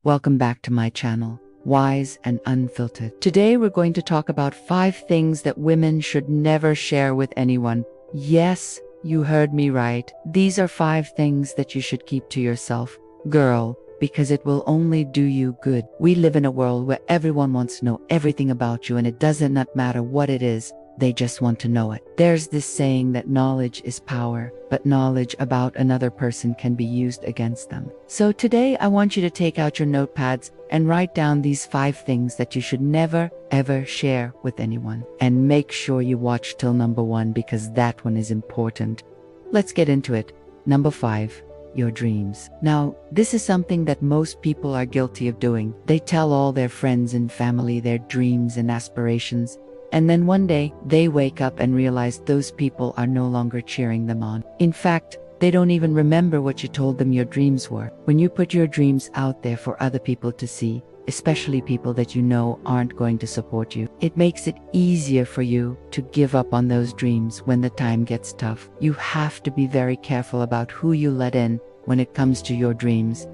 Welcome back to my channel, Wise and Unfiltered. Today we're going to talk about 5 things that women should never share with anyone. Yes, you heard me right. These are 5 things that you should keep to yourself, girl, because it will only do you good. We live in a world where everyone wants to know everything about you, and it doesn't not matter what it is. They just want to know it. There's this saying that knowledge is power, but knowledge about another person can be used against them. So today I want you to take out your notepads and write down these 5 things that you should never, ever share with anyone. And make sure you watch till number 1 because that one is important. Let's get into it. Number 5. Your dreams. Now, this is something that most people are guilty of doing. They tell all their friends and family their dreams and aspirations. And then one day, they wake up and realize those people are no longer cheering them on. In fact, they don't even remember what you told them your dreams were. When you put your dreams out there for other people to see, especially people that you know aren't going to support you, it makes it easier for you to give up on those dreams when the time gets tough. You have to be very careful about who you let in when it comes to your dreams,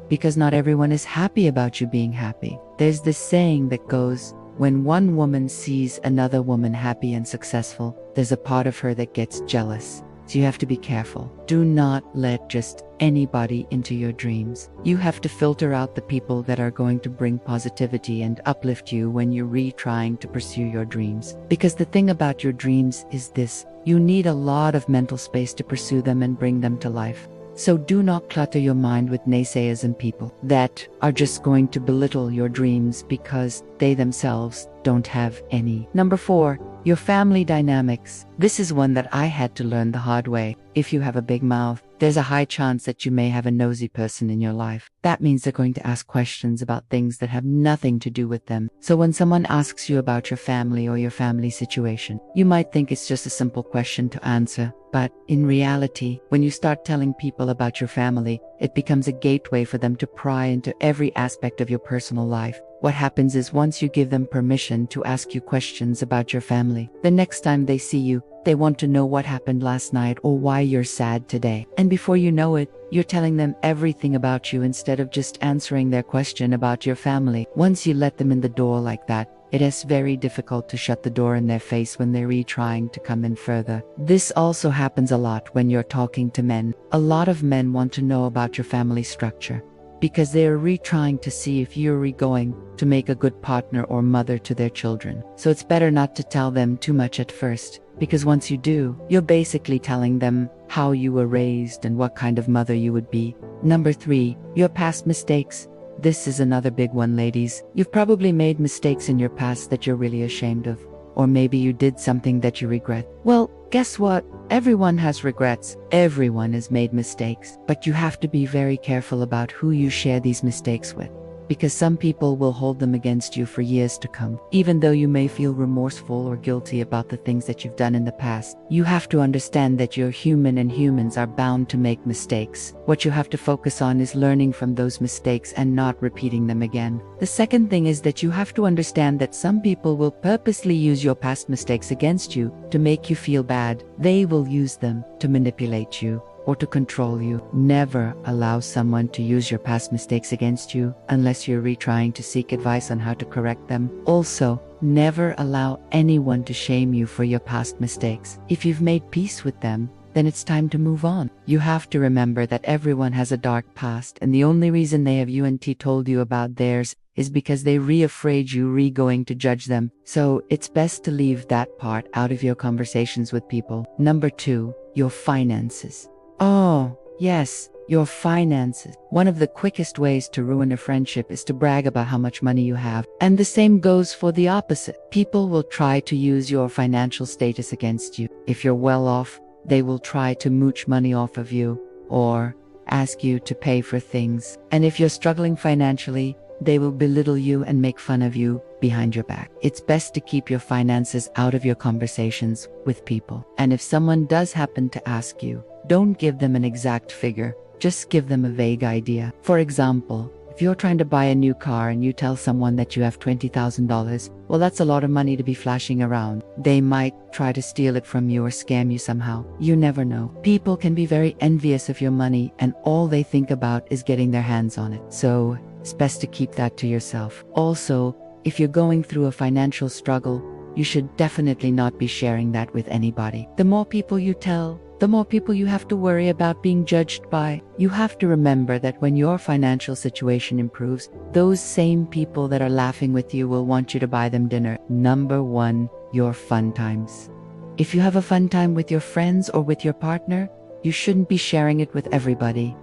because not everyone is happy about you being happy. There's this saying that goes, when one woman sees another woman happy and successful, there's a part of her that gets jealous. So you have to be careful. Do not let just anybody into your dreams. You have to filter out the people that are going to bring positivity and uplift you when you're trying to pursue your dreams. Because the thing about your dreams is this: you need a lot of mental space to pursue them and bring them to life. So do not clutter your mind with naysayers and people that are just going to belittle your dreams because they themselves don't have any. Number 4, your family dynamics. This is one that I had to learn the hard way. If you have a big mouth, there's a high chance that you may have a nosy person in your life. That means they're going to ask questions about things that have nothing to do with them. So when someone asks you about your family or your family situation, you might think it's just a simple question to answer. But in reality, when you start telling people about your family, it becomes a gateway for them to pry into every aspect of your personal life. What happens is once you give them permission to ask you questions about your family, the next time they see you, they want to know what happened last night or why you're sad today. And before you know it, you're telling them everything about you instead of just answering their question about your family. Once you let them in the door like that, it is very difficult to shut the door in their face when they're trying to come in further. This also happens a lot when you're talking to men. A lot of men want to know about your family structure because they're trying to see if you're going to make a good partner or mother to their children. So it's better not to tell them too much at first, because once you do, you're basically telling them how you were raised and what kind of mother you would be. Number 3, your past mistakes. This is another big one, ladies. You've probably made mistakes in your past that you're really ashamed of. Or maybe you did something that you regret. Well, guess what? Everyone has regrets. Everyone has made mistakes. But you have to be very careful about who you share these mistakes with, because some people will hold them against you for years to come. Even though you may feel remorseful or guilty about the things that you've done in the past, you have to understand that you're human and humans are bound to make mistakes. What you have to focus on is learning from those mistakes and not repeating them again. The second thing is that you have to understand that some people will purposely use your past mistakes against you to make you feel bad. They will use them to manipulate you or to control you. Never allow someone to use your past mistakes against you unless you're trying to seek advice on how to correct them. Also, never allow anyone to shame you for your past mistakes. If you've made peace with them, then it's time to move on. You have to remember that everyone has a dark past, and the only reason they have told you about theirs is because they're afraid you're going to judge them. So it's best to leave that part out of your conversations with people. Number 2, your finances. Oh, yes, your finances. One of the quickest ways to ruin a friendship is to brag about how much money you have. And the same goes for the opposite. People will try to use your financial status against you. If you're well off, they will try to mooch money off of you or ask you to pay for things. And if you're struggling financially, they will belittle you and make fun of you behind your back. It's best to keep your finances out of your conversations with people. And if someone does happen to ask you, don't give them an exact figure, just give them a vague idea. For example, if you're trying to buy a new car and you tell someone that you have $20,000, well, that's a lot of money to be flashing around. They might try to steal it from you or scam you somehow. You never know. People can be very envious of your money and all they think about is getting their hands on it. So It's best to keep that to yourself. Also, if you're going through a financial struggle, you should definitely not be sharing that with anybody. The more people you tell, the more people you have to worry about being judged by. You have to remember that when your financial situation improves, those same people that are laughing with you will want you to buy them dinner. Number one, your fun times. If you have a fun time with your friends or with your partner, you shouldn't be sharing it with everybody.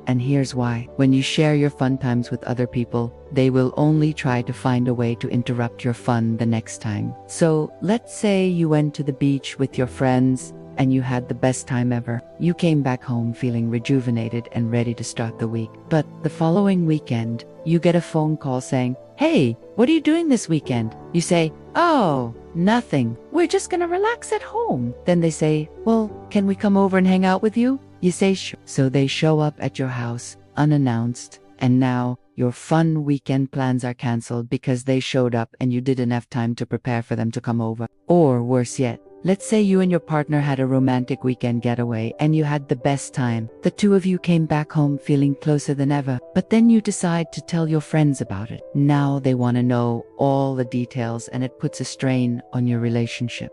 And here's why. When you share your fun times with other people, they will only try to find a way to interrupt your fun the next time. So let's say you went to the beach with your friends and you had the best time ever. You came back home feeling rejuvenated and ready to start the week. But the following weekend, you get a phone call saying, "Hey, what are you doing this weekend?" You say, "Oh, nothing. We're just gonna relax at home." Then they say, "Well, can we come over and hang out with you?" You say, "Sure." So they show up at your house unannounced, and now your fun weekend plans are canceled because they showed up and you didn't have time to prepare for them to come over. Or worse yet, let's say you and your partner had a romantic weekend getaway and you had the best time. The two of you came back home feeling closer than ever, but then you decide to tell your friends about it. Now they want to know all the details and it puts a strain on your relationship.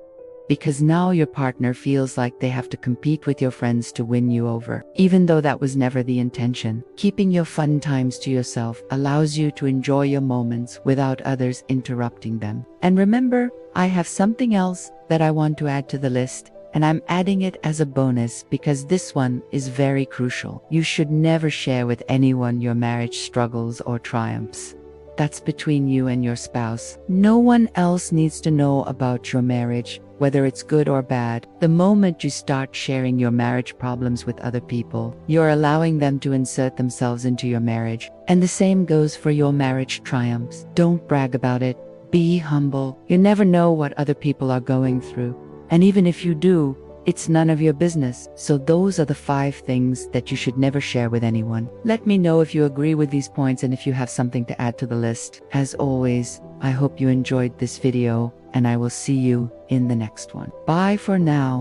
Because now your partner feels like they have to compete with your friends to win you over, even though that was never the intention. Keeping your fun times to yourself allows you to enjoy your moments without others interrupting them. And remember, I have something else that I want to add to the list, and I'm adding it as a bonus because this one is very crucial. You should never share with anyone your marriage struggles or triumphs. That's between you and your spouse. No one else needs to know about your marriage, whether it's good or bad. The moment you start sharing your marriage problems with other people, you're allowing them to insert themselves into your marriage. And the same goes for your marriage triumphs. Don't brag about it. Be humble. You never know what other people are going through. And even if you do, it's none of your business. So those are the 5 things that you should never share with anyone. Let me know if you agree with these points and if you have something to add to the list. As always, I hope you enjoyed this video, and I will see you in the next one. Bye for now.